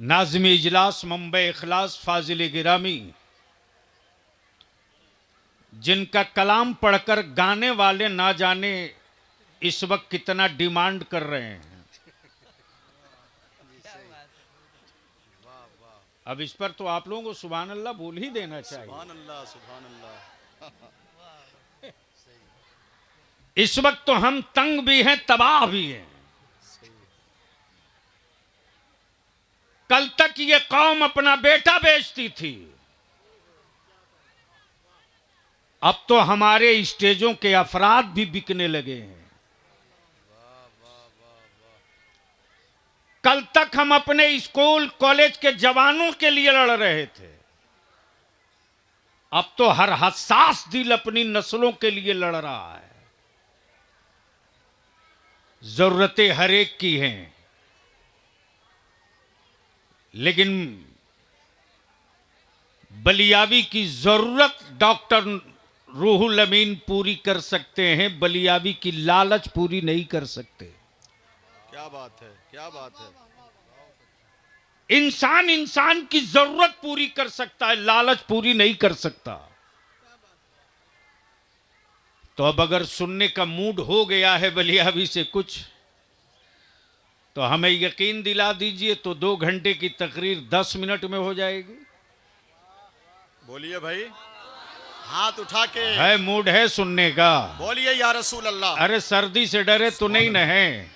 नाज़िम इजलास मुंबई इखलास फाजिल गिरामी, जिनका कलाम पढ़कर गाने वाले ना जाने इस वक्त कितना डिमांड कर रहे हैं। अब इस पर तो आप लोगों को सुभान अल्लाह बोल ही देना चाहिए। सुभान अल्लाह, सुभान अल्लाह। इस वक्त तो हम तंग भी हैं, तबाह भी हैं। कल तक ये कौम अपना बेटा बेचती थी, अब तो हमारे स्टेजों के अफराद भी बिकने लगे हैं। कल तक हम अपने स्कूल कॉलेज के जवानों के लिए लड़ रहे थे, अब तो हर हसास दिल अपनी नस्लों के लिए लड़ रहा है। जरूरतें हर एक की हैं, लेकिन बलियावी की जरूरत डॉक्टर रूहुल अमीन पूरी कर सकते हैं, बलियावी की लालच पूरी नहीं कर सकते। क्या बात है, क्या बात है। इंसान इंसान की जरूरत पूरी कर सकता है, लालच पूरी नहीं कर सकता। तो अब अगर सुनने का मूड हो गया है बलियावी से कुछ, तो हमें यकीन दिला दीजिए, तो 2 घंटे की तकरीर 10 मिनट में हो जाएगी। बोलिए भाई, हाथ उठा के है मूड है सुनने का। बोलिए या रसूल अल्लाह। अरे सर्दी से डरे तो नहीं न है,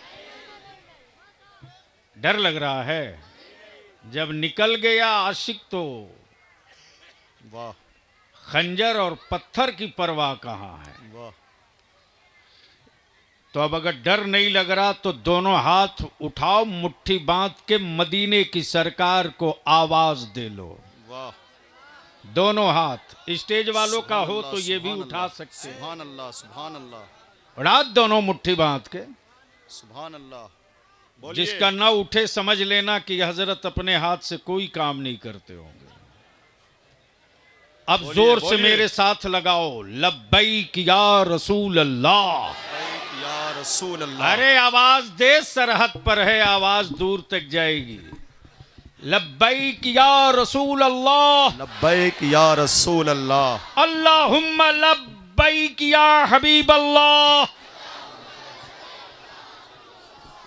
डर लग रहा है। जब निकल गया आशिक तो वाह खंजर और पत्थर की परवाह कहां है। वाह। तो अब अगर डर नहीं लग रहा तो दोनों हाथ उठाओ, मुट्ठी बांध के मदीने की सरकार को आवाज दे लो। वाह। दोनों हाथ स्टेज वालों का हो सुभान तो ये भी अल्लाह, उठा सकते हैं। सुभान अल्लाह, सुभान अल्लाह, उड़ा दोनों मुट्ठी बांध के। सुभान अल्लाह। बोलिए। जिसका ना उठे समझ लेना कि हजरत अपने हाथ से कोई काम नहीं करते होंगे। अब बोलिए, जोर से बोलिए। मेरे साथ लगाओ, लब्बैक या रसूल अल्लाह। या रसूल अल्लाह। अरे आवाज दे, सरहद पर है, आवाज दूर तक जाएगी। लब्बैक या रसूल अल्लाह, लब्बैक या रसूल अल्लाह। अल्लाहुम्मा लब्बैक या हबीब अल्लाह,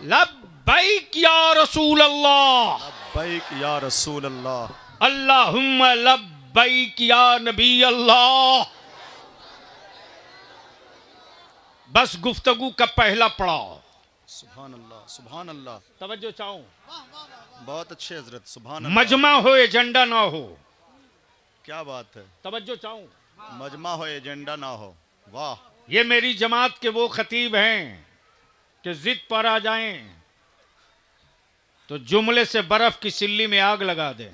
लब्बैक या रसूल अल्लाह, लब्बैक या रसूल अल्लाह। अल्लाहुम्मा लब्बैक या नबी अल्लाह। बस गुफ्तगू का पहला पड़ाव। सुभान अल्लाह, सुभान अल्लाह। तवज्जो चाहूं, बहुत अच्छे हजरत, सुभान अल्लाह। मजमा हो एजेंडा ना हो। क्या बात है। तवज्जो चाहूं, मजमा हो एजेंडा ना हो। वाह। ये मेरी जमात के वो खतीब हैं कि जिद पर आ जाएं तो जुमले से बर्फ की सिल्ली में आग लगा दें,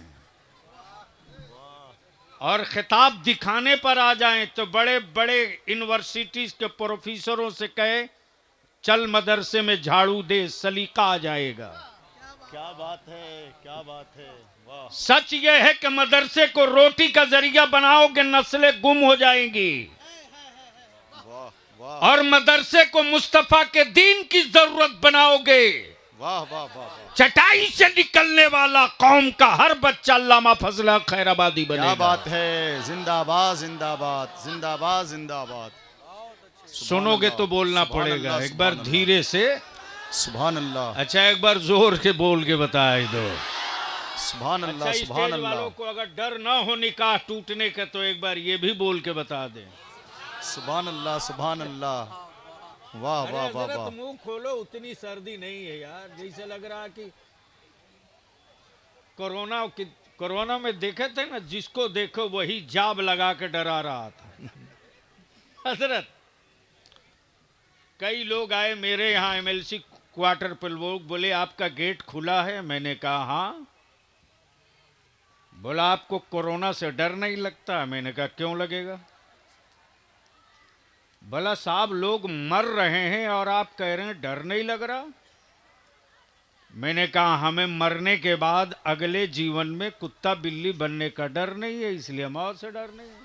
और खिताब दिखाने पर आ जाएं तो बड़े बड़े यूनिवर्सिटीज के प्रोफेसरों से कहे चल मदरसे में झाड़ू दे, सलीका आ जाएगा। क्या बात है, क्या बात है। वाह सच यह है कि मदरसे को रोटी का जरिया बनाओगे, नस्लें गुम हो जाएंगी, वाह वाह और मदरसे को मुस्तफा के दीन की जरूरत बनाओगे, वाह वाह वाह वाह। चटाई से निकलने वाला कौम का हर बच्चा अल्लामा फजला खैराबादी बनेगा। क्या बात है। जिंदाबाद, जिंदाबाद, जिंदाबाद, जिंदाबाद। सुनोगे तो बोलना सुभान पड़ेगा, अल्लाह, एक बार सुभान धीरे से। सुभान अल्लाह, अच्छा एक बार जोर के बोल के बताए दो। सुभान अल्लाह, अच्छा सुभान स्टेज वालों अल्लाह, को अगर डर ना हो निकाह टूटने का तो एक बार ये भी बोल के बता दें। सुभान अल्लाह, सुभान अल्लाह। वाह वाह वाह अरे वाह। मुंह खोलो, उतनी सर्दी नहीं है यार, जैसे लग रहा कि कोरोना में देखे थे ना, जिसको देखो वही जाब लगा के डरा रहा था। हजरत कई लोग आए मेरे यहाँ एमएलसी क्वार्टर पर, लोग बोले आपका गेट खुला है, मैंने कहा हाँ। बोला आपको कोरोना से डर नहीं लगता, मैंने कहा क्यों लगेगा। बोला साहब लोग मर रहे हैं और आप कह रहे हैं डर नहीं लग रहा। मैंने कहा हमें मरने के बाद अगले जीवन में कुत्ता बिल्ली बनने का डर नहीं है, इसलिए मौत से डर नहीं है।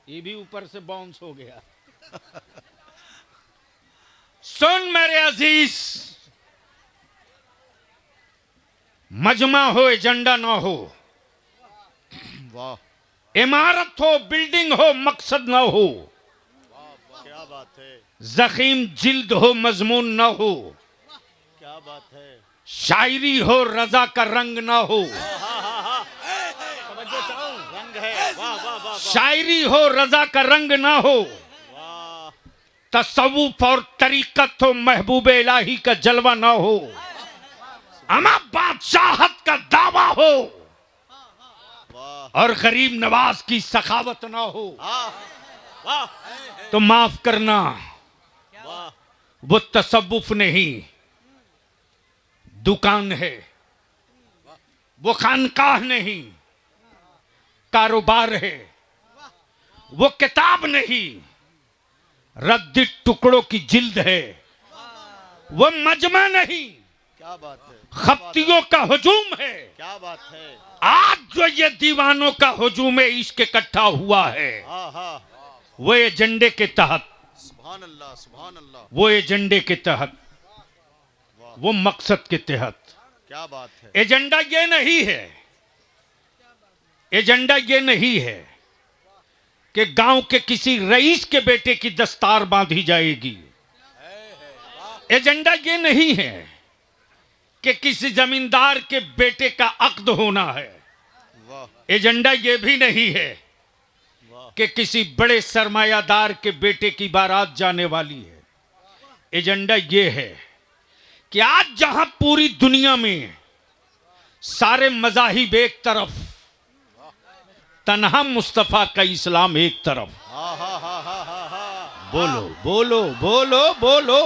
ये भी ऊपर से बाउंस हो गया। सुन मेरे अजीज, मजमा हो एजेंडा ना हो, वाह इमारत हो बिल्डिंग हो मकसद ना हो, क्या बात है, जखीम जिल्द हो मजमून ना हो, क्या बात है, शायरी हो रजा का रंग ना हो, रंग है, वाह वाह वाह शायरी हो रजा का रंग ना हो, वाह, तसव्वुफ और तरीकत हो महबूब इलाही का जलवा ना हो, अमा बादशाहत का दावा हो वाह और गरीब नवाज की सखावत ना हो, वाह तो माफ करना वाह, वो तसव्वुफ नहीं दुकान है, वो खानकाह नहीं कारोबार है, वो किताब नहीं रद्दी टुकड़ों की जिल्द है, वो मजमा नहीं क्या बात है, खप्तियों का हुजूम है। क्या बात है, आज जो ये दीवानों का हुजूम इश्क इकट्ठा हुआ है हाँ हाँ, वो एजेंडे के तहत, सुभान अल्लाह सुभान अल्लाह, वो एजेंडे के तहत, वो मकसद के तहत। क्या बात है, एजेंडा ये नहीं है, एजेंडा ये नहीं है कि गांव के किसी रईस के बेटे की दस्तार बांधी जाएगी, एजेंडा ये नहीं है कि किसी जमींदार के बेटे का अक्द होना है, वाह एजेंडा ये भी नहीं है वाह, कि किसी बड़े सरमायादार के बेटे की बारात जाने वाली है। एजेंडा ये है कि आज जहां पूरी दुनिया में सारे मजाहिब एक तरफ, तन्हा मुस्तफा का इस्लाम एक तरफ। हाँ हाँ हाँ हाँ हाँ हाँ, बोलो बोलो बोलो बोलो,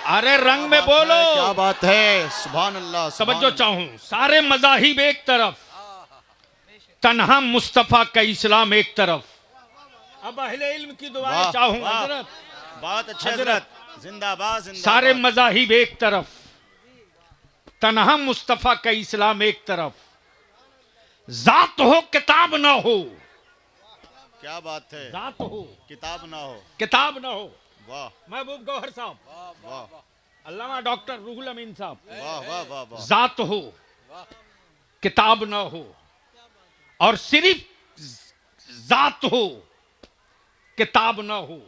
अरे रंग में बोलो, क्या बात है, सुभान अल्लाह, सुभान समझो चाहूं, सारे मजाहिब एक तरफ, तन्हा मुस्तफा का इस्लाम एक तरफ। अब अहले इल्म की दुआएं वाह, चाहूं वाह। हजरत, बहुत अच्छे हजरत। हजरत, जिंदाबाद जिंदाबाद, सारे मजाहिब एक तरफ, तन्हा मुस्तफा का इस्लाम एक तरफ, जात हो किताब ना हो, क्या बात है, जात हो किताब ना हो, किताब ना हो। वाह महबूब गौहर साहब, वाह अल्लामा डॉक्टर रूहुल अमीन साहब, वाह वाह वाह वाह, जात हो किताब ना हो, और सिर्फ जात हो किताब ना हो,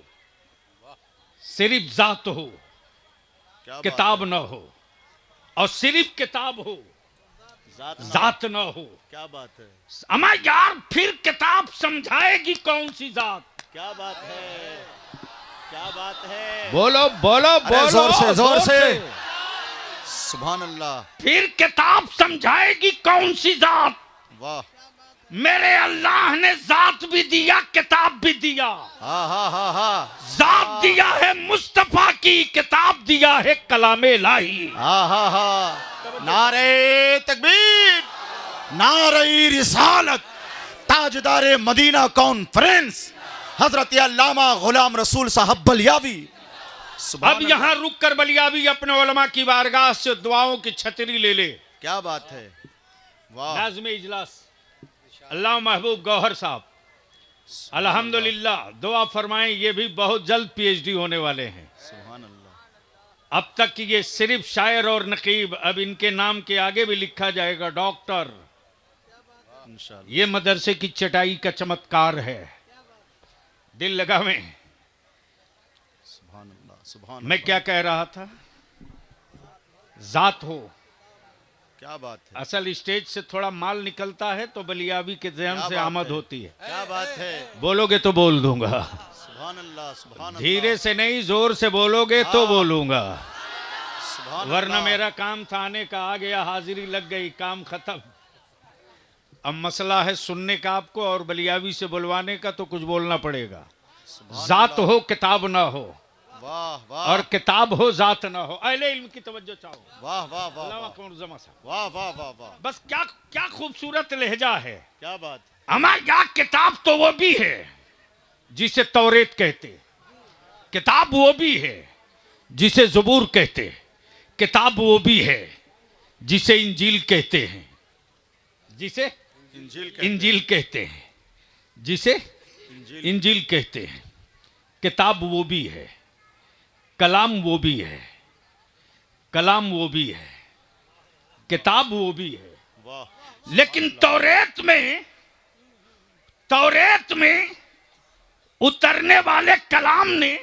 सिर्फ जात हो क्या बात किताब ना हो, और सिर्फ किताब हो है, जात ना हो, जात ना हो। क्या बात है, अमा यार फिर किताब समझाएगी कौन सी जात? क्या बात है, क्या बात है, बोलो बोलो अरे बोलो, जोर से सुभान अल्लाह, फिर किताब समझाएगी कौन सी जात? वाह, मेरे अल्लाह ने जात भी दिया किताब भी दिया, हाँ हाँ हाँ हाँ, जात दिया है मुस्तफा की, किताब दिया है कलामे इलाही। हाँ हाँ हाँ, नारे तकबीर, नारे रिसालत, ताजदारे मदीना कॉन्फ्रेंस हजरत अल्लामा गुलाम रसूल साहब बलियावी। सुभान अब यहां रुक कर बलियावी अपने उलमा की बारगाह से दुआओं की छतरी ले ले। क्या बात है, वाह, नाज़िम इजलास अल्लाह महबूब गौहर साहब, अल्हम्दुलिल्लाह दुआ फरमाएं, ये भी बहुत जल्द पीएचडी होने वाले हैं। सुभान अल्लाह, अब तक ये सिर्फ शायर और नकीब, अब इनके नाम के आगे भी लिखा जाएगा डॉक्टर। इंशाअल्लाह, ये मदरसे की चटाई का चमत्कार है, दिल लगावें। सुभान अल्लाह, सुभान मैं क्या कह रहा था? जात हो, क्या बात है, असल स्टेज से थोड़ा माल निकलता है तो बलियावी के जहन क्या से बात आमद है? होती है। क्या बात है, बोलोगे तो बोल दूंगा, सुभान अल्लाह, सुभान धीरे से नहीं जोर से बोलोगे तो बोलूंगा, सुभान वरना अल्लाह, मेरा काम था आने का, आ गया, हाजिरी लग गई, काम खत्म। अब मसला है सुनने का आपको और बलियावी से बुलवाने का, तो कुछ बोलना पड़ेगा। सुभान जात हो किताब ना हो, वाह वाह, और किताब हो जात ना हो। अहले इल्म की तवज्जो चाहो, वाह वाह वाह अल्लामा वाह, कौन जमा साहब, वाह वाह वाह वाह, बस क्या क्या खूबसूरत लहजा है। क्या बात, हमारा या किताब तो वो भी है जिसे तौरेत कहते, किताब वो भी है जिसे ज़बूर कहते, किताब वो भी है जिसे इंजील कहते हैं, जिसे इंजील कहते हैं, जिसे इंजील कहते हैं। किताब वो भी है, कलाम वो भी है, कलाम वो भी है, किताब वो भी है, वाह लेकिन तौरेत में उतरने वाले कलाम ने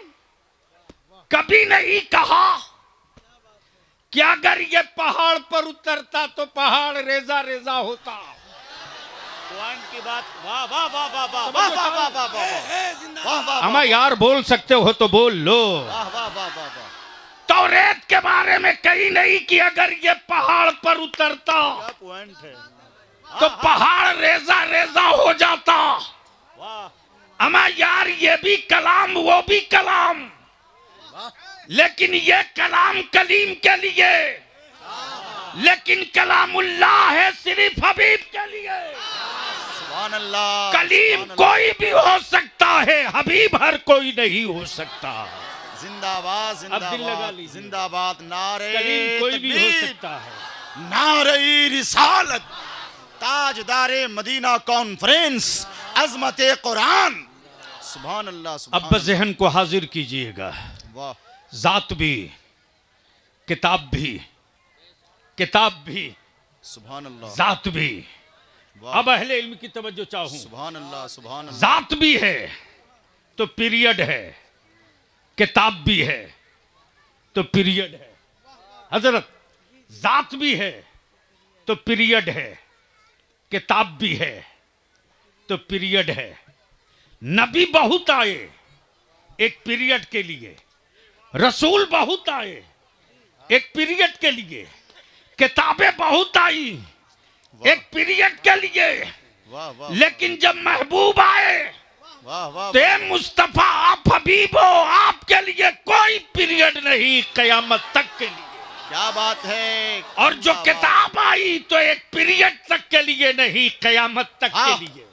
कभी नहीं कहा कि अगर ये पहाड़ पर उतरता तो पहाड़ रेजा रेजा होता। पॉइंट की बात। वाह वाह वाह वाह वाह वाह वाह वाह वाह वाह वाह वाह अमा यार बोल सकते हो तो बोल लो। वाह वाह वाह वाह वाह। तौरेत के बारे में कहीं नहीं कि अगर ये पहाड़ पर उतरता क्या पॉइंट है। तो पहाड़ रेजा रेजा हो जाता। वाह अमा यार ये भी कलाम वो भी कलाम, लेकिन ये कलाम कलीम के लिए, लेकिन कलामुल्लाह है सिर्फ हबीब के लिए। सुभान अल्लाह। कलीम कोई भी हो सकता है, हबीब हर कोई नहीं हो सकता। जिंदाबाद अब दिल लगा जिंदाबाद लीजिए। जिंदाबाद। नारे कलीम कोई भी हो तकबीर, सकता है। नारे रिसालत, ताजदारे मदीना कॉन्फ्रेंस, अजमत कुरान। सुभान अल्लाह सुभान अब जहन को हाजिर कीजिएगा। अल्लाह। वाह जात भी, किताब भी, सुभान अल्लाह। जात भी। वाह अब अहले इल्म की तवज्जो चाहूं। सुभान अल्लाह सुभान अल्लाह। जात भी है तो पीरियड है, किताब भी है तो पीरियड है। हजरत जात भी है तो पीरियड है, किताब भी है तो पीरियड है। नबी बहुत आए एक पीरियड के लिए, रसूल बहुत आए एक पीरियड के लिए, किताबें बहुत आई एक पीरियड के लिए, वाह वाह लेकिन जब महबूब आए वाह वाह ते मुस्तफा आप हबीब हो, आपके लिए कोई पीरियड नहीं कयामत तक के लिए। क्या बात है। और जो किताब आई तो एक पीरियड तक के लिए नहीं कयामत तक हाँ। के लिए।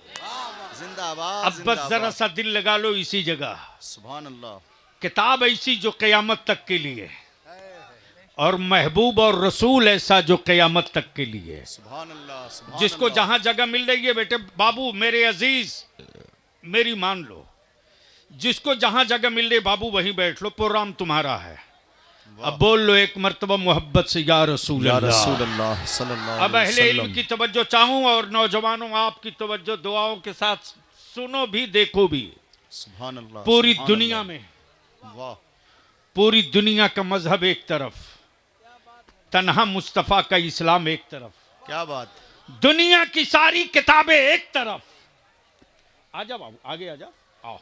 जिंदाबाद अब बस जरा जिंदाबाद। सा दिल लगा लो इसी जगह। सुभान अल्लाह। किताब ऐसी जो कयामत तक के लिए, और महबूब और रसूल ऐसा जो कयामत तक के लिए। सुभान अल्लाह सुभान जिसको अल्लाह। जहां जगह मिल रही है बेटे बाबू मेरे अजीज, मेरी मान लो, जिसको जहां जगह मिल रही बाबू वहीं बैठ लो, प्रोग्राम तुम्हारा है। अब बोल लो एक मर्तबा मोहब्बत से या रसूल या अल्लाह। रसूल अल्लाह सल्लल्लाहु अब अलैहि अहले इल्म वसल्लम। की तवज्जो चाहूं और नौजवानों आपकी तवज्जो दुआओं के साथ सुनो भी देखो भी। सुभान अल्लाह। पूरी सुभान दुनिया अल्लाह। में, वाह पूरी दुनिया का मजहब एक तरफ, तन्हा मुस्तफ़ा का इस्लाम एक तरफ, क्या बात। दुनिया की सारी किताबें एक तरफ। आजा बाबू आगे आजा, आओ।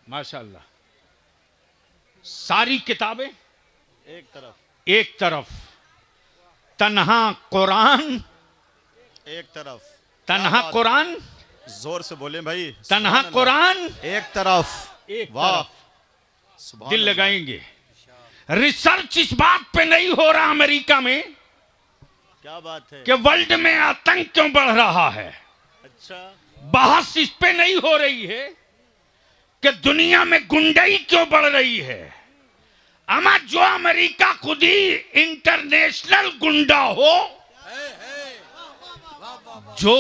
माशाल्लाह सारी किताबें एक तरफ, एक तरफ, तन्हा कुरान, एक तरफ, तन्हा क्या बात। कुरान, जोर से बोले भाई। तन्हा सुभान अल्लाह। कुरान एक तरफ। एक वाह तरफ। सुभान दिल अल्लाह। लगाएंगे। रिसर्च इस बात पे नहीं हो रहा अमेरिका में क्या बात है। कि वर्ल्ड में आतंक क्यों बढ़ रहा है। अच्छा बहस इस पे नहीं हो रही है कि दुनिया में गुंडाई क्यों बढ़ रही है। अमा जो अमेरिका खुद ही इंटरनेशनल गुंडा हो, जो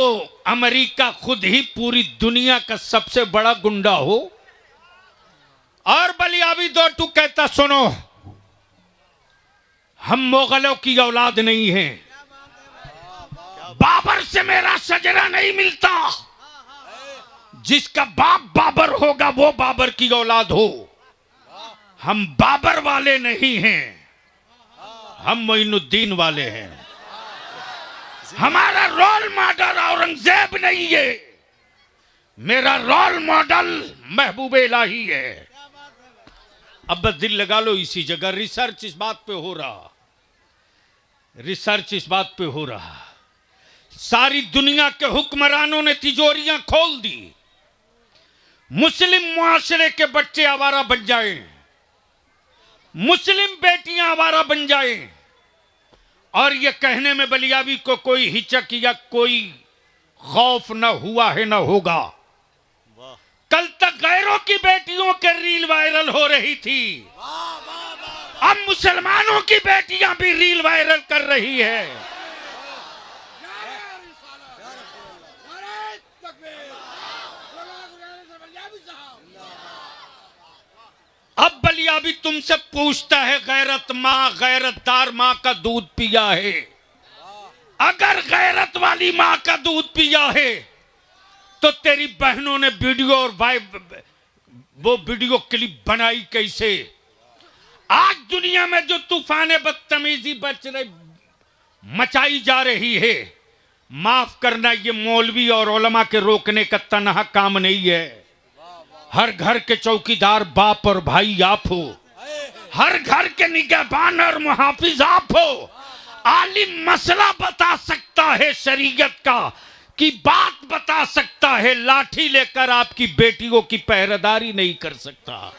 अमेरिका खुद ही पूरी दुनिया का सबसे बड़ा गुंडा हो, और बलियावी दो टू कहता सुनो हम मुगलों की औलाद नहीं हैं, बाबर से मेरा शजरा नहीं मिलता, जिसका बाप बाबर होगा वो बाबर की औलाद हो। हम बाबर वाले नहीं हैं, हम मोइनुद्दीन वाले हैं। हमारा रोल मॉडल औरंगजेब नहीं है, मेरा रोल मॉडल महबूब इलाही है। अब बस दिल लगा लो इसी जगह। रिसर्च इस बात पे हो रहा, रिसर्च इस बात पे हो रहा। सारी दुनिया के हुक्मरानों ने तिजोरियां खोल दी, मुस्लिम मुआशरे के बच्चे आवारा बन जाएं, मुस्लिम बेटियां आवारा बन जाएं, और ये कहने में बलियावी को कोई हिचक या कोई खौफ न हुआ है न होगा। वाह कल तक गैरों की बेटियों के रील वायरल हो रही थी, अब मुसलमानों की बेटियां भी रील वायरल कर रही है। अब बलियावी तुमसे पूछता है, गैरत माँ गैरतदार माँ का दूध पिया है, अगर गैरत वाली मां का दूध पिया है तो तेरी बहनों ने वीडियो और वो वीडियो क्लिप बनाई कैसे? आज दुनिया में जो तूफान बदतमीजी मचाई जा रही है, माफ करना, ये मौलवी और उलमा के रोकने का तनहा काम नहीं है। हर घर के चौकीदार बाप और भाई आप हो, हर घर के निगहबान और मुहाफिज आप हो। आलिम मसला बता सकता है शरीयत का, की बात बता सकता है, लाठी लेकर आपकी बेटियों की पहरेदारी नहीं कर सकता।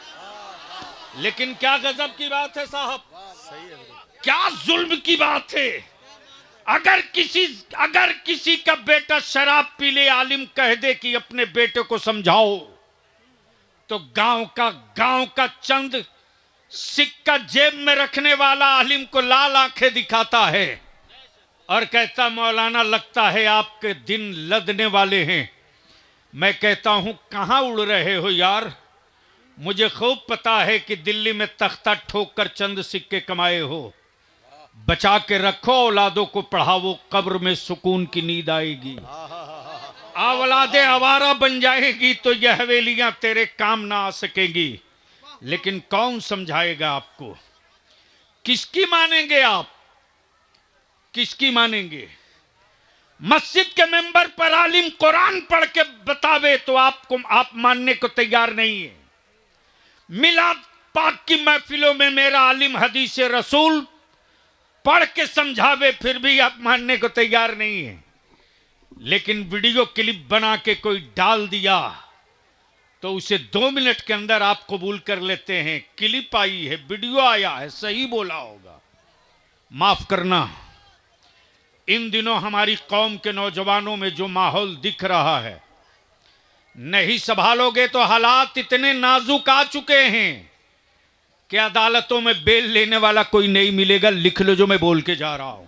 लेकिन क्या गजब की बात है साहब, क्या जुल्म की बात है। अगर किसी का बेटा शराब पी ले, आलिम कह दे कि अपने बेटे को समझाओ, तो गांव का चंद सिक्का जेब में रखने वाला आलिम को लाल आंखें दिखाता है और कहता, मौलाना लगता है आपके दिन लदने वाले हैं। मैं कहता हूं कहां उड़ रहे हो यार, मुझे खूब पता है कि दिल्ली में तख्ता ठोक कर चंद सिक्के कमाए हो। बचा के रखो, औलादों को पढ़ाओ, कब्र में सुकून की नींद आएगी। औलादे आवारा बन जाएगी तो यह हवेलियां तेरे काम ना आ सकेंगी। लेकिन कौन समझाएगा आपको? किसकी मानेंगे आप? किसकी मानेंगे? मस्जिद के मेंबर पर आलिम कुरान पढ़ के बतावे तो आप मानने को तैयार नहीं है। मिलाद पाक की महफिलों में मेरा आलिम हदीस रसूल पढ़ के समझावे, फिर भी आप मानने को तैयार नहीं है। लेकिन वीडियो क्लिप बना के कोई डाल दिया तो उसे 2 मिनट के अंदर आप कबूल कर लेते हैं। क्लिप आई है, वीडियो आया है, सही बोला होगा। माफ करना, इन दिनों हमारी कौम के नौजवानों में जो माहौल दिख रहा है, नहीं संभालोगे तो हालात इतने नाजुक आ चुके हैं कि अदालतों में बेल लेने वाला कोई नहीं मिलेगा। लिख लो जो मैं बोल के जा रहा हूं।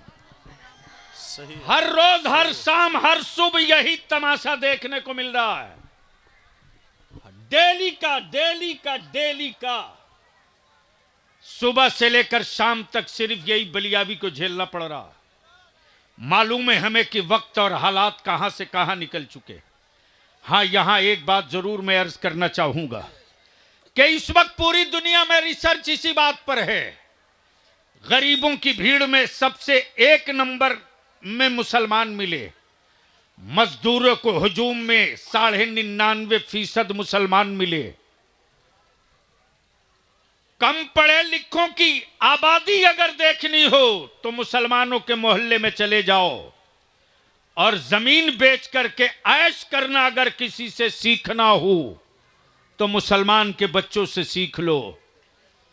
हर रोज, हर शाम, हर सुबह यही तमाशा देखने को मिल रहा है। डेली का सुबह से लेकर शाम तक सिर्फ यही बलियाबी को झेलना पड़ रहा है। मालूम है हमें कि वक्त और हालात कहां से कहां निकल चुके। हां, यहां एक बात जरूर मैं अर्ज करना चाहूंगा कि इस वक्त पूरी दुनिया में रिसर्च इसी बात पर है, गरीबों की भीड़ में सबसे 1 नंबर में मुसलमान मिले। मजदूरों को हुजूम में 99.5% मुसलमान मिले। कम पढ़े लिखों की आबादी अगर देखनी हो तो मुसलमानों के मोहल्ले में चले जाओ, और जमीन बेच करके ऐश करना अगर किसी से सीखना हो तो मुसलमान के बच्चों से सीख लो।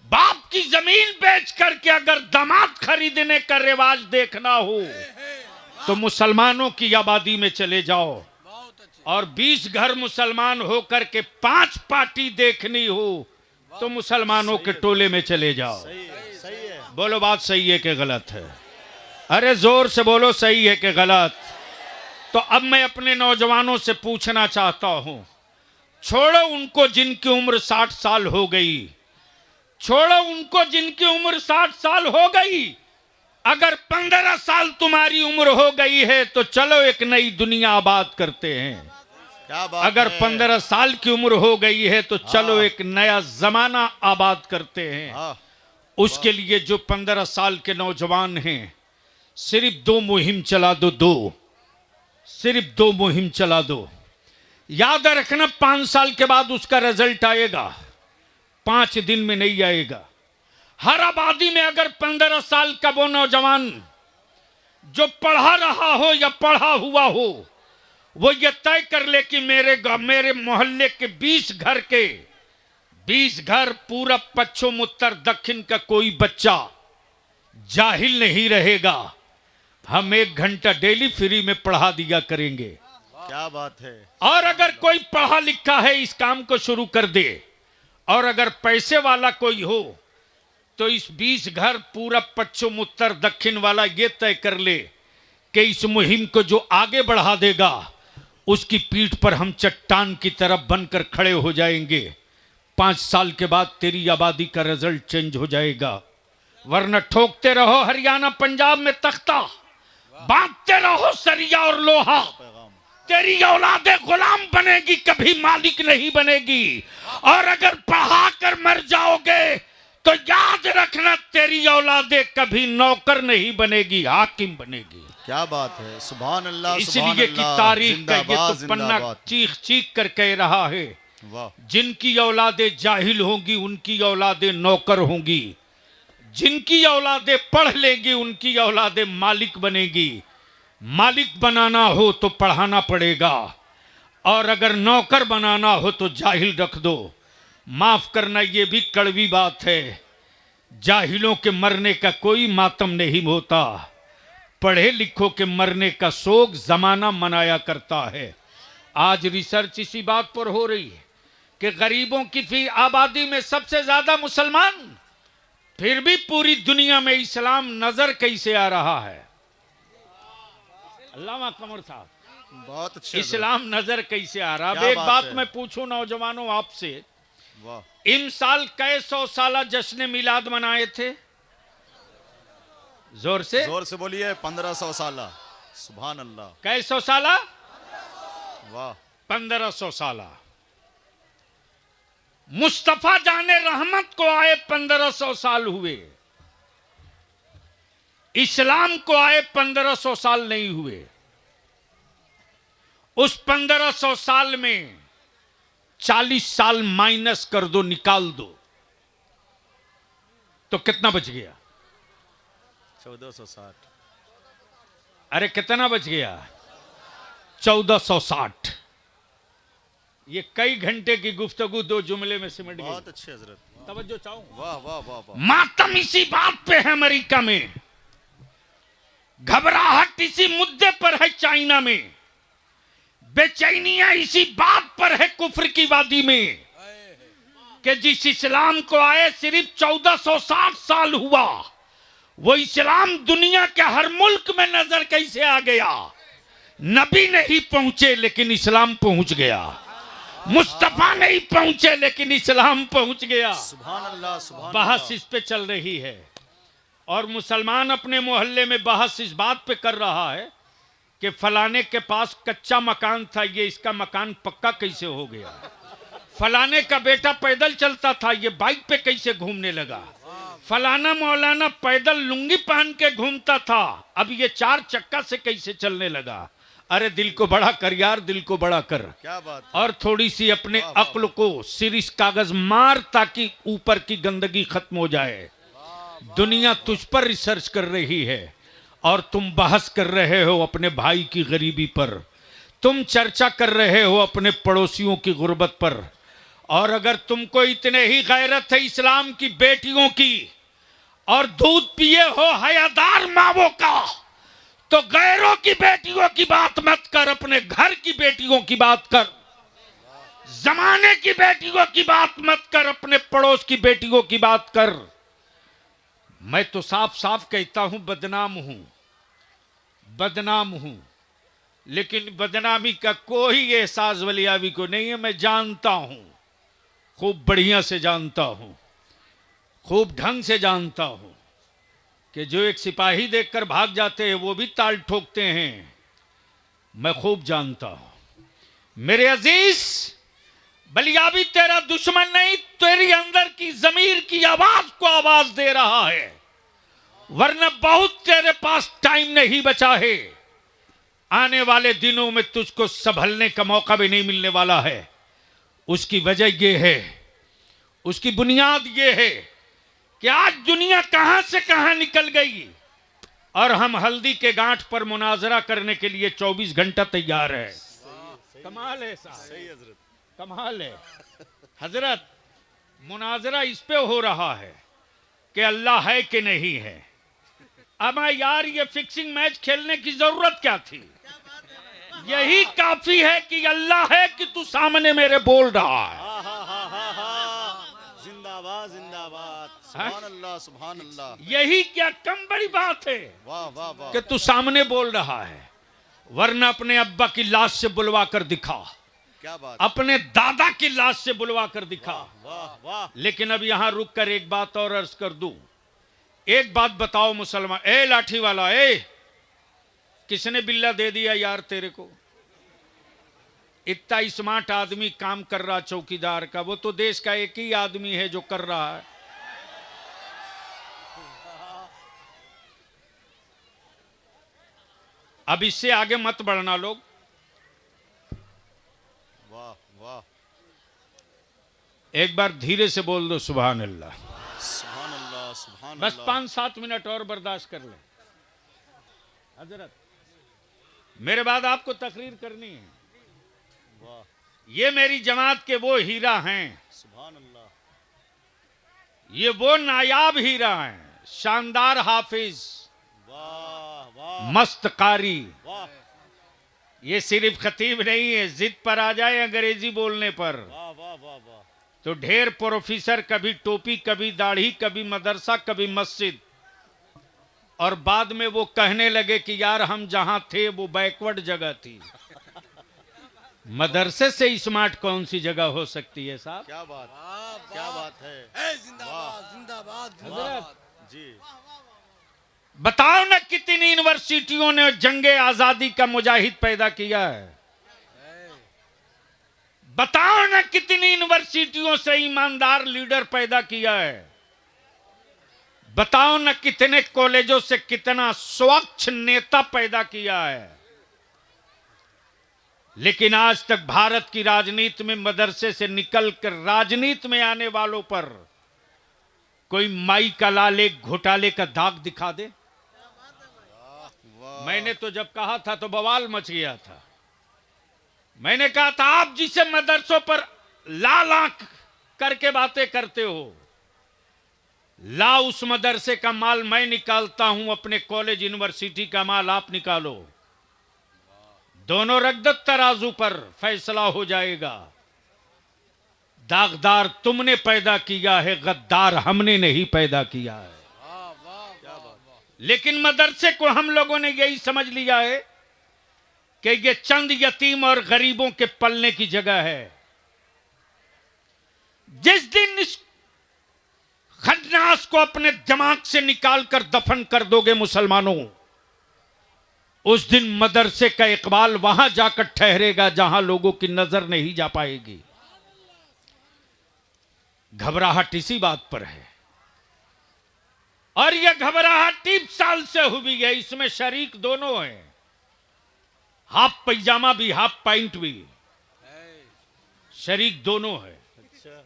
बाप की जमीन बेच करके अगर दामाद खरीदने का रिवाज देखना हो तो मुसलमानों की आबादी में चले जाओ, और 20 घर मुसलमान होकर के 5 पार्टी देखनी हो तो मुसलमानों के टोले में चले जाओ। बोलो बात सही है कि गलत है? अरे जोर से बोलो, सही है कि गलत? तो अब मैं अपने नौजवानों से पूछना चाहता हूं, छोड़ो उनको जिनकी उम्र 60 साल हो गई, छोड़ो उनको जिनकी उम्र 60 साल हो गई। अगर 15 साल तुम्हारी उम्र हो गई है तो चलो एक नई दुनिया आबाद करते हैं। क्या बात अगर है? 15 साल की उम्र हो गई है तो चलो एक नया जमाना आबाद करते हैं। उसके लिए जो 15 साल के नौजवान हैं, सिर्फ 2 मुहिम चला दो, सिर्फ 2 मुहिम चला दो। याद रखना, 5 साल के बाद उसका रिजल्ट आएगा, 5 दिन में नहीं आएगा। हर आबादी में अगर 15 साल का वो नौजवान जो पढ़ा रहा हो या पढ़ा हुआ हो, वो ये तय कर ले कि मेरे मोहल्ले के 20 घर पूरब, पश्चिम, उत्तर, दक्षिण का कोई बच्चा जाहिल नहीं रहेगा, हम 1 घंटा डेली फ्री में पढ़ा दिया करेंगे। क्या बात है? और अगर कोई पढ़ा लिखा है इस काम को शुरू कर दे, और अगर पैसे वाला कोई हो तो इस 20 घर पूरब, पश्चिम, उत्तर, दक्षिण वाला ये तय कर ले कि इस मुहिम को जो आगे बढ़ा देगा उसकी पीठ पर हम चट्टान की तरफ बनकर खड़े हो जाएंगे। 5 साल के बाद तेरी आबादी का रिजल्ट चेंज हो जाएगा। वरना ठोकते रहो हरियाणा पंजाब में तख्ता, बांटते हो सरिया और लोहा, पैगाम। तेरी औलादे गुलाम बनेगी, कभी मालिक नहीं बनेगी। और अगर पढ़ा कर मर जाओगे तो याद रखना तेरी औलादे कभी नौकर नहीं बनेगी, हाकिम बनेगी। क्या बात है, सुभान अल्लाह, सुभान इसलिए कि अल्लाह, तारीख का ये जिंदाबाद, तो पन्ना जिंदाबाद। चीख चीख कर कह रहा है, वाह, जिनकी औलादें जाहिल होंगी उनकी औलादें नौकर होंगी, जिनकी औलादें पढ़ लेंगी उनकी औलादें मालिक बनेगी। मालिक बनाना हो तो पढ़ाना पड़ेगा, और अगर नौकर बनाना हो तो जाहिल रख दो। माफ करना, ये भी कड़वी बात है, जाहिलों के मरने का कोई मातम नहीं होता, पढ़े लिखों के मरने का शोक जमाना मनाया करता है। आज रिसर्च इसी बात पर हो रही है कि गरीबों की फिर आबादी में सबसे ज्यादा मुसलमान, फिर भी पूरी दुनिया में इस्लाम नजर कैसे आ रहा है। अल्लामा कमर साहब, बहुत अच्छे। इस्लाम नजर कैसे आ रहा। अब क्या एक बात बात है। मैं पूछूं नौजवानों आपसे, वाह, इन साल कै 100 साला जश्न मिलाद मनाए थे? जोर से बोलिए। 1500 साला। सुभान अल्लाह। कै 100 साला? वाह, 1500 साला। मुस्तफा जाने रहमत को आए 1500 साल हुए, इस्लाम को आए 1500 साल नहीं हुए। उस 1500 साल में 40 साल माइनस कर दो, निकाल दो, तो कितना बच गया? 1460। अरे कितना बच गया? 1460। ये कई घंटे की गुफ्तगू दो जुमले में सिमट गई। बहुत अच्छे हजरत। तवज्जो चाहूं। वाह वाह वाह वाह। मातम इसी बात पे है अमेरिका में, घबराहट इसी मुद्दे पर है चाइना में, बेचैनियां इसी बात पर है कुफ्र की वादी में कि जिस इस्लाम को आए सिर्फ 1460 साल हुआ, वो इस्लाम दुनिया के हर मुल्क में नजर कैसे आ गया? नबी नहीं पहुंचे लेकिन इस्लाम पहुंच गया, मुस्तफा नहीं पहुंचे लेकिन इस्लाम पहुंच गया। सुभान अल्लाह, सुभान बहस अल्लाह। इस पे चल रही है, और मुसलमान अपने मोहल्ले में बहस इस बात पे कर रहा है कि फलाने के पास कच्चा मकान था, ये इसका मकान पक्का कैसे हो गया? फलाने का बेटा पैदल चलता था, ये बाइक पे कैसे घूमने लगा? फलाना मौलाना पैदल लुंगी पहन के घूमता था, अब ये 4 चक्का से कैसे चलने लगा? अरे दिल को बड़ा कर यार, दिल को बड़ा कर। क्या बात है। और थोड़ी सी अपने अक्ल को सिर इस कागज मार ताकि ऊपर की गंदगी खत्म हो जाए। दुनिया तुझ पर रिसर्च कर रही है और तुम बहस कर रहे हो अपने भाई की गरीबी पर, तुम चर्चा कर रहे हो अपने पड़ोसियों की गुर्बत पर। और अगर तुमको इतने ही गैरत है इस्लाम की बेटियों की और दूध पिए हो हयादार मावों का, तो गैरों की बेटियों की बात मत कर, अपने घर की बेटियों की बात कर। जमाने की बेटियों की बात मत कर, अपने पड़ोस की बेटियों की बात कर। मैं तो साफ साफ कहता हूं बदनाम हूं, बदनाम हूं, लेकिन बदनामी का कोई एहसास वलियावी को नहीं है। मैं जानता हूं, खूब बढ़िया से जानता हूं, खूब ढंग से जानता हूं कि जो एक सिपाही देखकर भाग जाते हैं वो भी ताल ठोकते हैं। मैं खूब जानता हूं मेरे अजीज, बलियाबी तेरा दुश्मन नहीं, तेरी अंदर की जमीर की आवाज को आवाज दे रहा है, वरना बहुत तेरे पास टाइम नहीं बचा है। आने वाले दिनों में तुझको संभलने का मौका भी नहीं मिलने वाला है। उसकी वजह यह है, उसकी बुनियाद यह है कि आज दुनिया कहां से कहां निकल गई और हम हल्दी के गांठ पर मुनाजरा करने के लिए 24 घंटा तैयार है। कमाल है साहब, सही हजरत, कमाल है हजरत। मुनाजरा इस पे हो रहा है कि अल्लाह है कि नहीं है। अब यार ये फिक्सिंग मैच खेलने की जरूरत क्या थी? यही काफी है कि अल्लाह है कि तू सामने मेरे बोल रहा है। जिंदाबाद, जिंदाबाद। सुभान अल्लाह, सुभान अल्लाह। यही क्या कम बड़ी बात है वाह वाह वाह। कि तू सामने बोल रहा है, वरना अपने अब्बा की लाश से बुलवा कर दिखा, क्या बात। अपने दादा की लाश से बुलवा कर दिखा। वाह वाह। लेकिन अब यहां रुक कर एक बात और अर्ज कर दूं। एक बात बताओ मुसलमान, ए लाठी वाला, ए किसने बिल्ला दे दिया यार तेरे को? इतना स्मार्ट आदमी काम कर रहा चौकीदार का, वो तो देश का एक ही आदमी है जो कर रहा है। अब इससे आगे मत बढ़ना लोग। वाह वाह, एक बार धीरे से बोल दो सुभान अल्लाह। सुभान अल्लाह, सुभान बस अल्लाह। 5-7 मिनट और बर्दाश्त कर ले। हजरत, मेरे बाद आपको तकरीर करनी है। वाह, ये मेरी जमात के वो हीरा हैं, सुभान अल्लाह। ये वो नायाब हीरा हैं, शानदार हाफिज, वाह वाह मस्त कारी। वाह ये सिर्फ खतीब नहीं है, जिद पर आ जाए अंग्रेजी बोलने पर वाह वाह वाह वाह। तो ढेर प्रोफेसर, कभी टोपी, कभी दाढ़ी, कभी मदरसा, कभी मस्जिद, और बाद में वो कहने लगे कि यार हम जहां थे वो बैकवर्ड जगह थी। मदरसे से स्मार्ट कौन सी जगह हो सकती है साहब? क्या बात, क्या बात है। जिंदाबाद जिंदाबाद हजरत, जिंदाबाद। जी, बताओ ना कितनी यूनिवर्सिटियों ने जंगे आजादी का मुजाहिद पैदा किया है? बताओ ना कितनी यूनिवर्सिटियों से ईमानदार लीडर पैदा किया है? बताओ ना कितने कॉलेजों से कितना स्वच्छ नेता पैदा किया है? लेकिन आज तक भारत की राजनीति में मदरसे से निकलकर राजनीति में आने वालों पर कोई माई का लाल एक घोटाले का दाग दिखा दे। वाह। मैंने तो जब कहा था तो बवाल मच गया था। मैंने कहा था आप जिसे मदरसों पर लाल आंख करके बातें करते हो, ला उस मदरसे का माल मैं निकालता हूं, अपने कॉलेज यूनिवर्सिटी का माल आप निकालो, दोनों रख दो तराजू पर, फैसला हो जाएगा। दागदार तुमने पैदा किया है, गद्दार हमने नहीं पैदा किया है। लेकिन मदरसे को हम लोगों ने यही समझ लिया है कि ये चंद यतीम और गरीबों के पलने की जगह है। जिस दिन इस खन्नास को अपने दिमाग से निकालकर दफन कर दोगे मुसलमानों, उस दिन मदरसे का इकबाल वहां जाकर ठहरेगा जहां लोगों की नजर नहीं जा पाएगी। घबराहट इसी बात पर है, और यह घबराहट 30 साल से हुई है। इसमें शरीक दोनों हैं, हाफ पैजामा भी हाफ पैंट भी, शरीक दोनों है। अच्छा,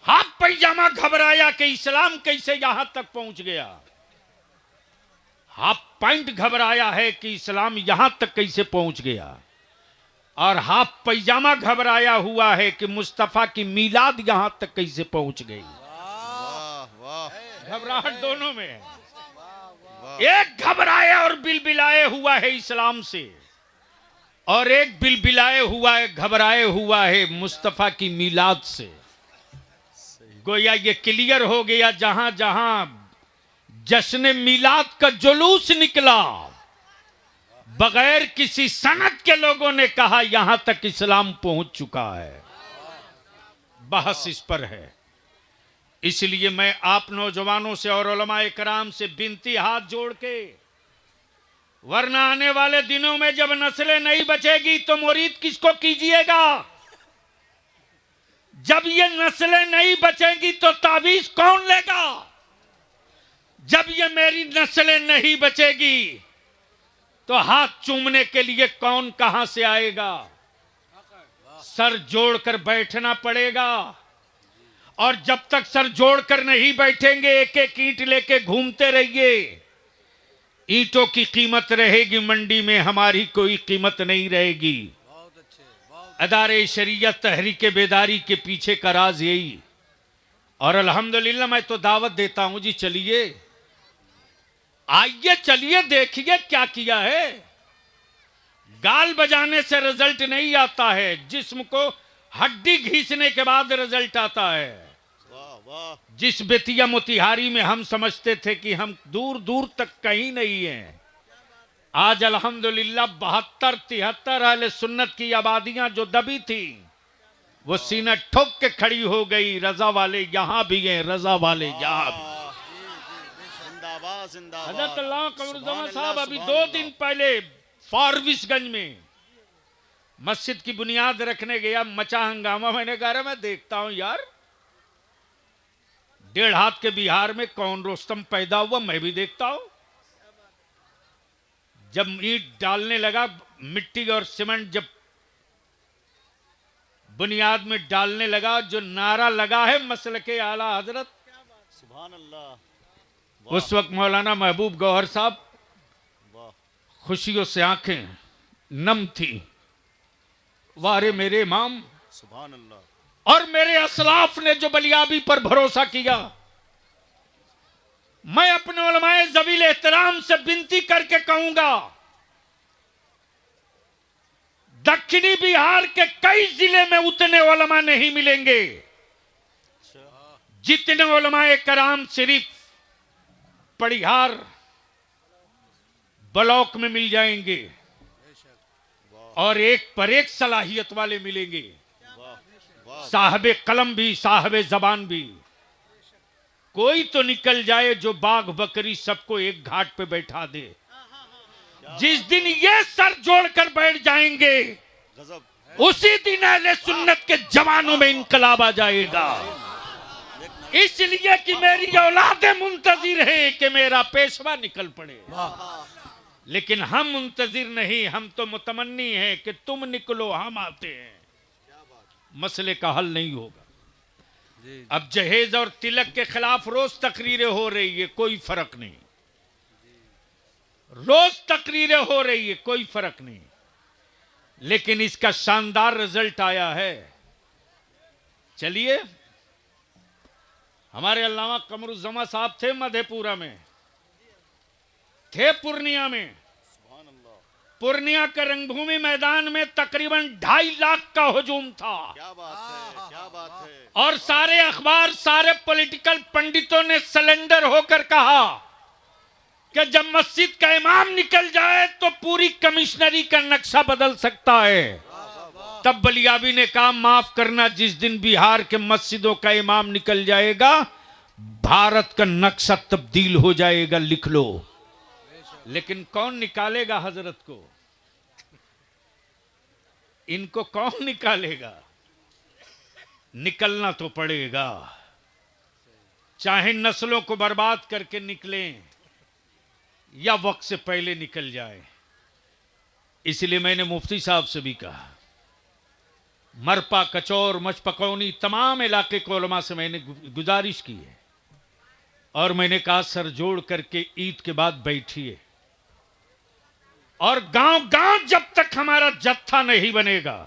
हाफ पैजामा घबराया कि इस्लाम कैसे यहां तक पहुंच गया, हाफ पैंट घबराया है कि इस्लाम यहां तक कैसे पहुंच गया, और हाफ पैजामा घबराया हुआ है कि मुस्तफा की मीलाद यहां तक कैसे पहुंच गई। वाह वाह घबराहट दोनों में है। वाह। एक घबराया और बिलबिलाए हुआ है इस्लाम से, और एक बिलबिलाए हुआ है, घबराए हुआ है मुस्तफा की मीलाद से। गोया ये क्लियर हो गया, जहां जहां जश्न मीलाद का जुलूस निकला, बगैर किसी सनद के लोगों ने कहा यहां तक इस्लाम पहुंच चुका है। बहस इस पर है। इसलिए मैं आप नौजवानों से और उलमाए कराम से विनती हाथ जोड़ के, वरना आने वाले दिनों में जब नस्लें नहीं बचेगी तो मुरीद किसको कीजिएगा? जब ये नस्लें नहीं बचेंगी तो ताबीज कौन लेगा? जब ये मेरी नस्लें नहीं बचेगी तो हाथ चूमने के लिए कौन कहां से आएगा? सर जोड़कर बैठना पड़ेगा, और जब तक सर जोड़कर नहीं बैठेंगे एक एक ईंट लेके घूमते रहिए। ईंटों की कीमत रहेगी मंडी में, हमारी कोई कीमत नहीं रहेगी। अदारे शरीयत तहरीक बेदारी के पीछे का राज यही। और अल्हम्दुलिल्लाह मैं तो दावत देता हूं जी, चलिए आइए, चलिए देखिए क्या किया है। गाल बजाने से रिजल्ट नहीं आता है, जिस्म को हड्डी घीसने के बाद रिजल्ट आता है। वाह वाह। जिस बेतिया मोतिहारी में हम समझते थे कि हम दूर दूर तक कहीं नहीं हैं, आज अल्हम्दुलिल्लाह 72-73 अहले सुन्नत की आबादियां जो दबी थी वो सीना ठोक के खड़ी हो गई। रजा वाले यहां भी हैं, रजा वाले यहां भी। जिंदाबाद जिंदाबाद। हजरत अल्लाह कमरुज़्ज़मा सुभान साहब अल्लाह, अभी सुभान 2 अल्लाह। दिन पहले फारबिसगंज में मस्जिद की बुनियाद रखने गया, मचा हंगामा। मैंने कहा मैं देखता हूं यार, 1.5 हाथ के बिहार में कौन रोस्तम पैदा हुआ, मैं भी देखता हूं। जब ईंट डालने लगा, मिट्टी और सीमेंट जब बुनियाद में डालने लगा, जो नारा लगा है मसलके आला हजरत, सुभान अल्लाह। उस वक्त मौलाना महबूब गौहर साहब वाह खुशियों से आंखें नम थी। वारे मेरे इमाम, सुभान अल्लाह। और मेरे असलाफ ने जो बलियाबी पर भरोसा किया, मैं अपने उलमाए ज़वील एहतराम से विनती करके कहूंगा, दक्षिणी बिहार के कई जिले में उतने उलमा नहीं मिलेंगे जितने उलमाए कराम सिर्फ पड़िहार ब्लॉक में मिल जाएंगे, और एक पर एक सलाहियत वाले मिलेंगे, साहबे कलम भी, साहबे जबान भी। कोई तो निकल जाए जो बाघ बकरी सबको एक घाट पे बैठा दे। जिस दिन ये सर जोड़कर बैठ जाएंगे, गजब। उसी दिन अहले सुन्नत के जवानों में इनकलाब आ जाएगा। इसलिए कि मेरी औलादे मुंतजिर है कि मेरा पेशवा निकल पड़े, लेकिन हम मुंतजिर नहीं, हम तो मुतमन्नी हैं कि तुम निकलो, हम आते हैं। मसले का हल नहीं होगा। अब जहेज और तिलक के खिलाफ रोज तकरीरें हो रही है, कोई फर्क नहीं। रोज तकरीरें हो रही है, कोई फर्क नहीं, लेकिन इसका शानदार रिजल्ट आया है। चलिए, हमारे अल्लामा कमरुज़्ज़मा साहब थे मधेपुरा में, थे पूर्णिया में। सुभान अल्लाह। पूर्णिया के रंगभूमि मैदान में तकरीबन 2.5 लाख का हुजूम था, क्या बात है, क्या बात है। और सारे अखबार, सारे पॉलिटिकल पंडितों ने सिलेंडर होकर कहा कि जब मस्जिद का इमाम निकल जाए तो पूरी कमिश्नरी का नक्शा बदल सकता है। तब बलियाबी ने कहा, माफ करना, जिस दिन बिहार के मस्जिदों का इमाम निकल जाएगा, भारत का नक्शा तब्दील हो जाएगा, लिख लो। लेकिन कौन निकालेगा हजरत को? इनको कौन निकालेगा? निकलना तो पड़ेगा, चाहे नस्लों को बर्बाद करके निकलें या वक्त से पहले निकल जाए। इसलिए मैंने मुफ्ती साहब से भी कहा, मरपा, कचौर, मचपकौनी, तमाम इलाके के उलमा से मैंने गुजारिश की है, और मैंने कहा सर जोड़ करके ईद के बाद बैठिए, और गांव गांव जब तक हमारा जत्था नहीं बनेगा,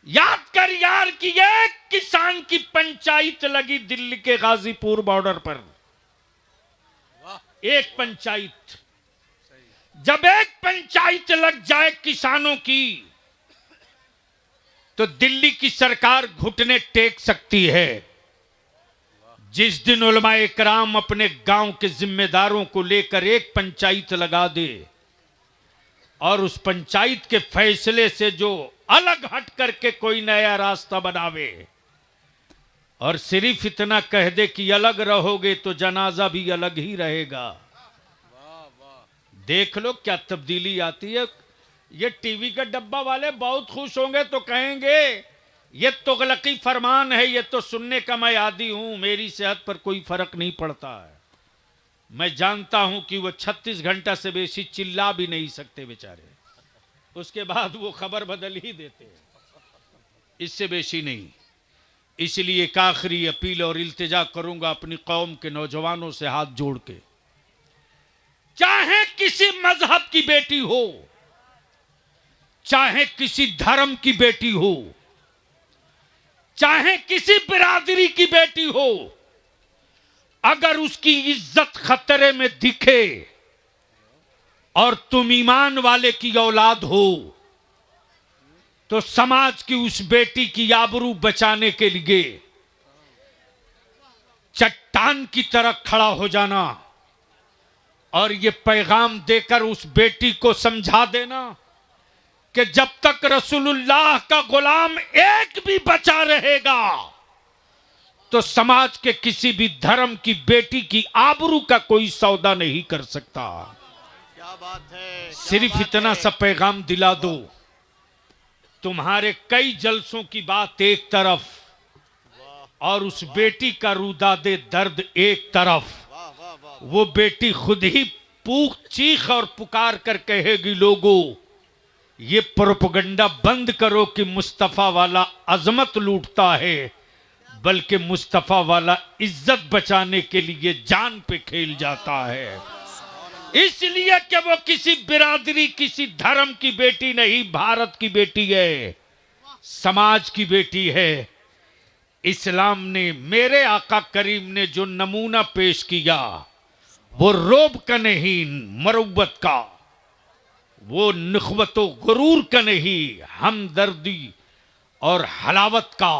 याद कर यार कि एक किसान की पंचायत लगी दिल्ली के गाजीपुर बॉर्डर पर। एक पंचायत, जब एक पंचायत लग जाए किसानों की, तो दिल्ली की सरकार घुटने टेक सकती है। जिस दिन उलमाए कराम अपने गांव के जिम्मेदारों को लेकर एक पंचायत लगा दे, और उस पंचायत के फैसले से जो अलग हट करके कोई नया रास्ता बनावे, और सिर्फ इतना कह दे कि अलग रहोगे तो जनाजा भी अलग ही रहेगा, देख लो क्या तब्दीली आती है। ये टीवी का डब्बा वाले बहुत खुश होंगे तो कहेंगे ये तुगलकी फरमान है, ये तो सुनने का मैं आदी हूं, मेरी सेहत पर कोई फर्क नहीं पड़ता है। मैं जानता हूं कि वो 36 घंटा से बेशी चिल्ला भी नहीं सकते बेचारे, उसके बाद वो खबर बदल ही देते हैं, इससे बेशी नहीं। इसलिए एक आखिरी अपील और इल्तिजा करूंगा अपनी कौम के नौजवानों से हाथ जोड़ के, चाहे किसी मजहब की बेटी हो, चाहे किसी धर्म की बेटी हो, चाहे किसी बिरादरी की बेटी हो, अगर उसकी इज्जत खतरे में दिखे और तुम ईमान वाले की औलाद हो, तो समाज की उस बेटी की आबरू बचाने के लिए चट्टान की तरह खड़ा हो जाना, और ये पैगाम देकर उस बेटी को समझा देना कि जब तक रसूलुल्लाह का गुलाम एक भी बचा रहेगा तो समाज के किसी भी धर्म की बेटी की आबरू का कोई सौदा नहीं कर सकता। क्या बात है, क्या सिर्फ बात इतना है। सा पैगाम दिला दो, तुम्हारे कई जलसों की बात एक तरफ और उस बेटी का रुदादे दर्द एक तरफ। वाह वाह वाह। वो बेटी खुद ही चीख और पुकार कर कहेगी, लोगों ये प्रोपगंडा बंद करो कि मुस्तफा वाला अजमत लूटता है, बल्कि मुस्तफा वाला इज्जत बचाने के लिए जान पे खेल जाता है। इसलिए कि वो किसी बिरादरी, किसी धर्म की बेटी नहीं, भारत की बेटी है, समाज की बेटी है। इस्लाम ने, मेरे आका करीम ने जो नमूना पेश किया, वो रोब का नहीं, मरुवत का, वो नखवतो गुरूर का नहीं, हमदर्दी और हलावत का।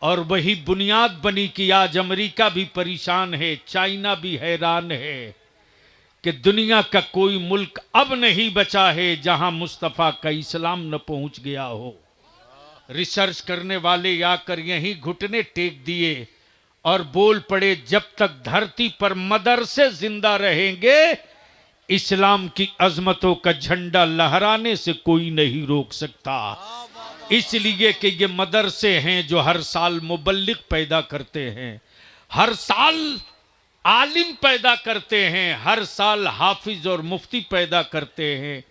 और वही बुनियाद बनी कि आज अमेरिका भी परेशान है, चाइना भी हैरान है कि दुनिया का कोई मुल्क अब नहीं बचा है जहां मुस्तफा का इस्लाम न पहुंच गया हो। रिसर्च करने वाले आकर यहीं घुटने टेक दिए और बोल पड़े, जब तक धरती पर मदरसे जिंदा रहेंगे, इस्लाम की अजमतों का झंडा लहराने से कोई नहीं रोक सकता। इसलिए कि ये मदरसे हैं जो हर साल मुबल्लिग पैदा करते हैं, हर साल आलिम पैदा करते हैं, हर साल हाफिज और मुफ्ती पैदा करते हैं।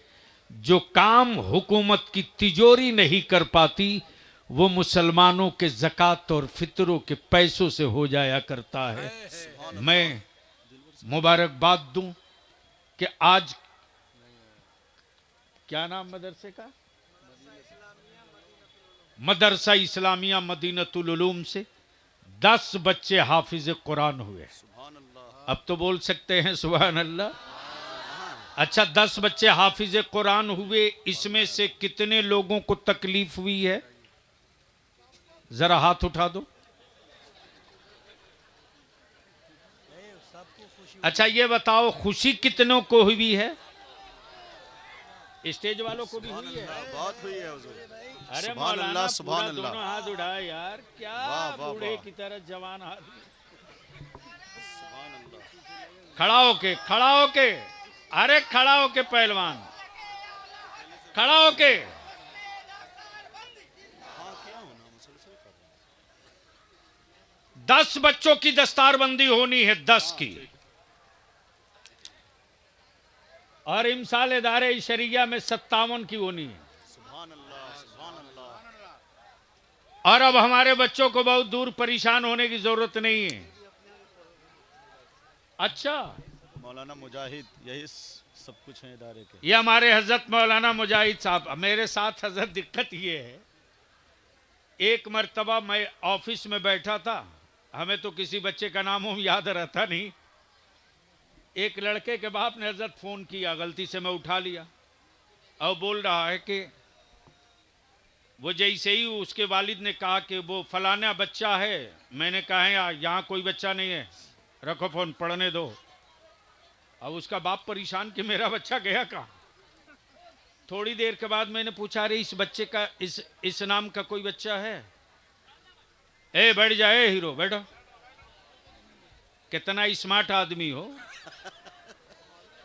जो काम हुकूमत की तिजोरी नहीं कर पाती, वो मुसलमानों के ज़कात और फितरों के पैसों से हो जाया करता है। मैं मुबारकबाद दूं कि आज, क्या नाम मदरसे का? मदरसा इस्लामिया मदीनतुल उलूम से 10 बच्चे हाफिज कुरान हुए। अब तो बोल सकते हैं सुभान अल्लाह। अच्छा, 10 बच्चे हाफिज कुरान हुए, इसमें से कितने लोगों को तकलीफ हुई है? जरा हाथ उठा दो। अच्छा ये बताओ, खुशी कितनों को हुई है? स्टेज वालों को भी हुई है? बहुत हुई है हुजूर। अरे सुभान मौलाना अल्लाह, सुभान पूरा अल्लाह। दोनों हाथ उठाए यार, क्या वाह, वाह, बूढ़े वाह। की तरह जवान हाथ। सुभान अल्लाह। खड़ा होके, खड़ा होके, अरे खड़ा होके पहलवान, खड़ा होके। हाँ, क्या होना, मुसलसल कर रहा 10 बच्चों की दस्तारबंदी होनी है, 10 की। और इमसाल इदारे शरिया में 57 की होनी है। है। सुभान अल्लाह, सुभान अल्लाह। और अब हमारे बच्चों को बहुत दूर परेशान होने की जरूरत नहीं है। अच्छा, मौलाना मुजाहिद यही सब कुछ है इदारे के। ये हमारे हजरत मौलाना मुजाहिद साहब। मेरे साथ हजरत दिक्कत ये है, एक मर्तबा मैं ऑफिस में बैठा था, हमें तो किसी बच्चे का नाम याद रहता नहीं। एक लड़के के बाप ने हजरत फोन किया, गलती से मैं उठा लिया, और बोल रहा है कि वो जैसे ही उसके वालिद ने कहा कि वो फलाना बच्चा है, मैंने कहा है यहाँ कोई बच्चा नहीं है, रखो फोन, पढ़ने दो। अब उसका बाप परेशान कि मेरा बच्चा गया कहाँ। थोड़ी देर के बाद मैंने पूछा, अरे इस बच्चे का, इस नाम का कोई बच्चा है? ए बैठ जाए हीरो, बैठो। कितना स्मार्ट आदमी हो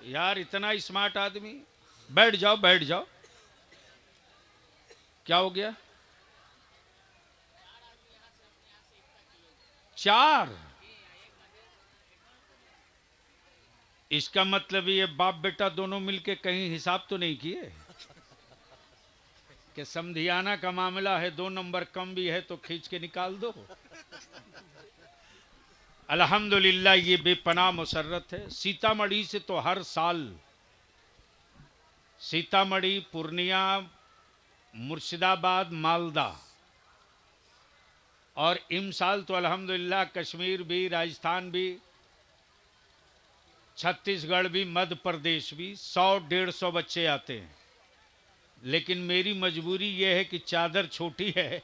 यार, इतना स्मार्ट आदमी। बैठ जाओ, बैठ जाओ। क्या हो गया? 4? इसका मतलब ये बाप बेटा दोनों मिलके कहीं हिसाब तो नहीं किए कि समधियाना का मामला है, 2 नंबर कम भी है तो खींच के निकाल दो। अल्हम्दुलिल्लाह ये बेपनाह मुसर्रत है। सीतामढ़ी से तो हर साल, सीतामढ़ी, पूर्णिया, मुर्शिदाबाद, मालदा, और इमसाल तो अल्हम्दुलिल्लाह कश्मीर भी, राजस्थान भी, छत्तीसगढ़ भी, मध्य प्रदेश भी 100-150 बच्चे आते हैं। लेकिन मेरी मजबूरी यह है कि चादर छोटी है,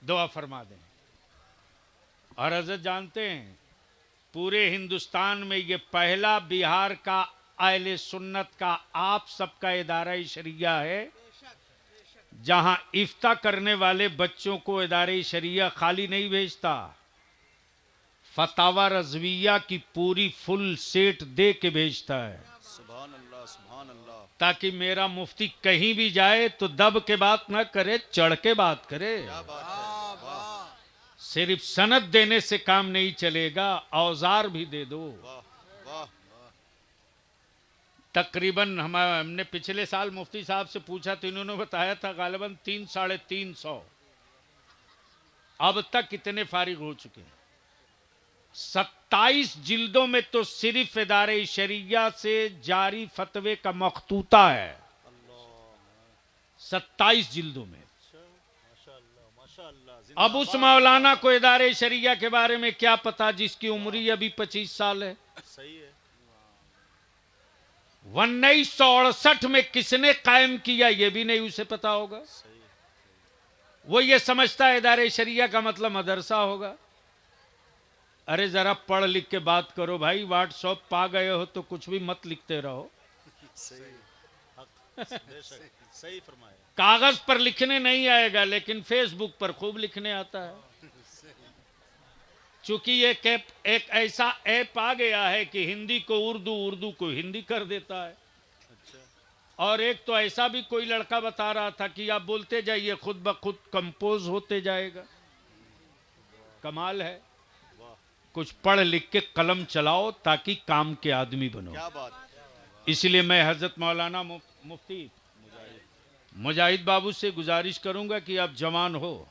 दुआ फरमा दें। और हजरत जानते हैं, पूरे हिंदुस्तान में ये पहला बिहार का अहले सुन्नत का आप सबका इदारा शरिया है जहां इफ्ता करने वाले बच्चों को इदारे शरिया खाली नहीं भेजता, फतावा रजविया की पूरी फुल सेट दे के भेजता है, सुभान अल्लाह, सुभान अल्लाह। ताकि मेरा मुफ्ती कहीं भी जाए तो दब के बात ना करे, चढ़ के बात करे। क्या बात है, वाह सिर्फ सनद देने से काम नहीं चलेगा, औजार भी दे दो। वाह वाह। तकरीबन हमने पिछले साल मुफ्ती साहब से पूछा तो इन्होंने बताया था गालिबन 300-350। अब तक कितने फारिग हो चुके हैं? 27 जिल्दों में तो सिर्फ इदारे शरिया से जारी फतवे का मखतूता है, 27 जिल्दों में। माशाअल्लाह माशाअल्लाह। अब उस मौलाना को इदारे शरिया के बारे में क्या पता जिसकी उम्र ही अभी 25 साल है। सही है। 1968 में किसने कायम किया ये भी नहीं उसे पता होगा। वो ये समझता है इदारे शरिया का मतलब मदरसा होगा। अरे जरा पढ़ लिख के बात करो भाई, व्हाट्सएप पा गए हो तो कुछ भी मत लिखते रहो। सही बेशक सही फरमाया। कागज पर लिखने नहीं आएगा लेकिन फेसबुक पर खूब लिखने आता है। चूंकि ये एक ऐसा ऐप आ गया है कि हिंदी को उर्दू, उर्दू को हिंदी कर देता है। और एक तो ऐसा भी कोई लड़का बता रहा था कि आप बोलते जाइए खुद ब खुद कंपोज होते जाएगा। कमाल है। कुछ पढ़ लिख के कलम चलाओ ताकि काम के आदमी बनो। क्या बात। इसलिए मैं हजरत मौलाना मुफ्ती मुजाहिद बाबू से गुजारिश करूंगा कि आप जवान हो,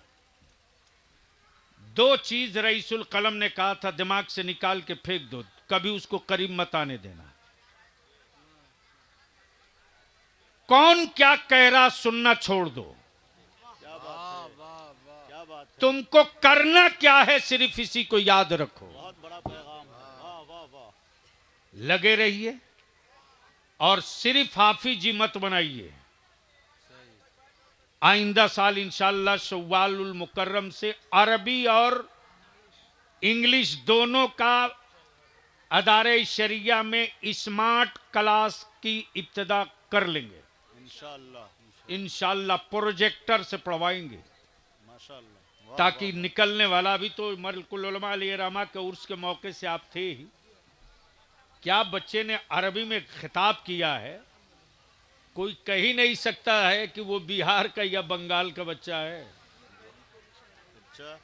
2 चीज रईसुल कलम ने कहा था दिमाग से निकाल के फेंक दो, कभी उसको करीब मत आने देना। कौन क्या कह रहा सुनना छोड़ दो। क्या बात है, क्या बात है। तुमको करना क्या है सिर्फ इसी को याद रखो। बहुत बड़ा पैगाम है। वाह वाह वाह। लगे रहिए और सिर्फ हाफिजी मत बनाइए। आइंदा साल इंशाअल्लाह शव्वालुल मुकर्रम से अरबी और इंग्लिश दोनों का अदारे शरिया में स्मार्ट क्लास की इब्तिदा कर लेंगे इंशाअल्लाह। इंशाअल्लाह प्रोजेक्टर से पढ़वाएंगे माशाअल्लाह। वाह, ताकि वाह। निकलने वाला भी तो मरकुल उलमा अलैहि रहमा के उर्स के मौके से आप थे ही। क्या बच्चे ने अरबी में खिताब किया है, कोई कह ही नहीं सकता है कि वो बिहार का या बंगाल का बच्चा है। अच्छा।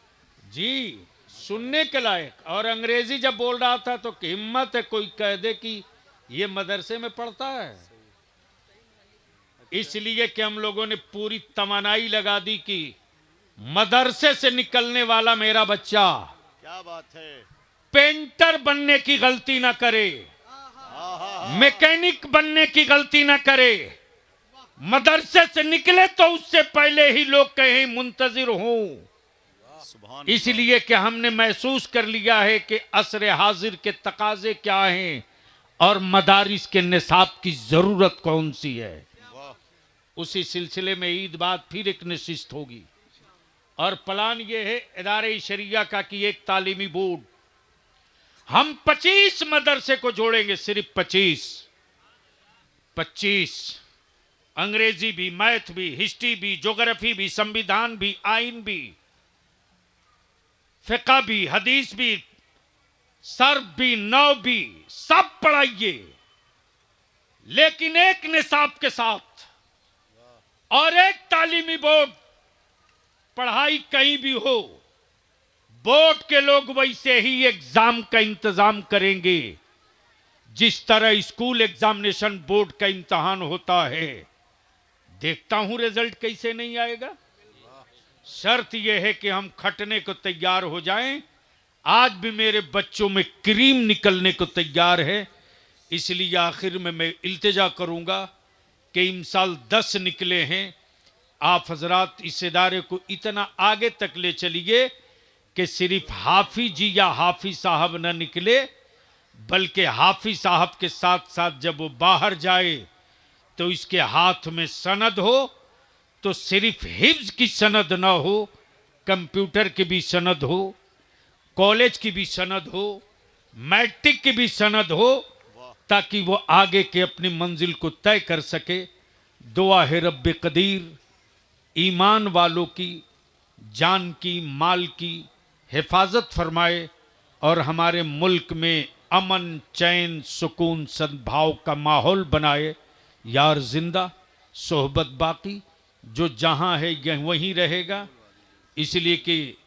जी सुनने के लायक। और अंग्रेजी जब बोल रहा था तो हिम्मत है कोई कह दे कि ये मदरसे में पढ़ता है। इसलिए कि हम लोगों ने पूरी तमन्नाई लगा दी कि मदरसे से निकलने वाला मेरा बच्चा क्या बात है। पेंटर बनने की गलती ना करे, मैकेनिक बनने की गलती ना करे। मदरसे से निकले तो उससे पहले ही लोग कहें मुंतजिर हूं। सुभान। इसलिए कि हमने महसूस कर लिया है कि असर हाजिर के तकाजे क्या हैं और मदारिस के निसाब की जरूरत कौन सी है। वाह। उसी सिलसिले में ईद बाद फिर एक नशिस्त होगी और प्लान ये है इदारे शरिया का कि एक तालीमी बोर्ड हम 25 मदरसे को जोड़ेंगे, सिर्फ 25 अंग्रेजी भी, मैथ भी, हिस्ट्री भी, ज्योग्राफी भी, संविधान भी, आइन भी, फिक़ह भी, हदीस भी, सर्फ भी, नौ भी, सब पढ़ाइए लेकिन एक निसाब के साथ। और एक तालीमी बोर्ड, पढ़ाई कहीं भी हो, बोर्ड के लोग वैसे ही एग्जाम का इंतजाम करेंगे जिस तरह स्कूल एग्जामिनेशन बोर्ड का इम्तहान होता है। देखता हूं रिजल्ट कैसे नहीं आएगा। शर्त यह है कि हम खटने को तैयार हो जाएं। आज भी मेरे बच्चों में क्रीम निकलने को तैयार है। इसलिए आखिर में मैं इल्तिजा करूंगा कि इमसाल 10 निकले हैं। आप हजरात इस इदारे को इतना आगे तक ले चलिए कि सिर्फ हाफिजी या हाफिज साहब न निकले, बल्कि हाफिज साहब के साथ साथ जब वो बाहर जाए तो इसके हाथ में सनद हो, तो सिर्फ हिफ्ज की सनद ना हो, कंप्यूटर की भी सनद हो, कॉलेज की भी सनद हो, मैट्रिक की भी सनद हो, ताकि वो आगे के अपनी मंजिल को तय कर सके। दुआ है रब्बे कदीर ईमान वालों की जान की, माल की हिफाजत फरमाए और हमारे मुल्क में अमन, चैन, सुकून, सद्भाव का माहौल बनाए। यार जिंदा, सोहबत बाकी, जो जहां है यह वहीं रहेगा। इसलिए कि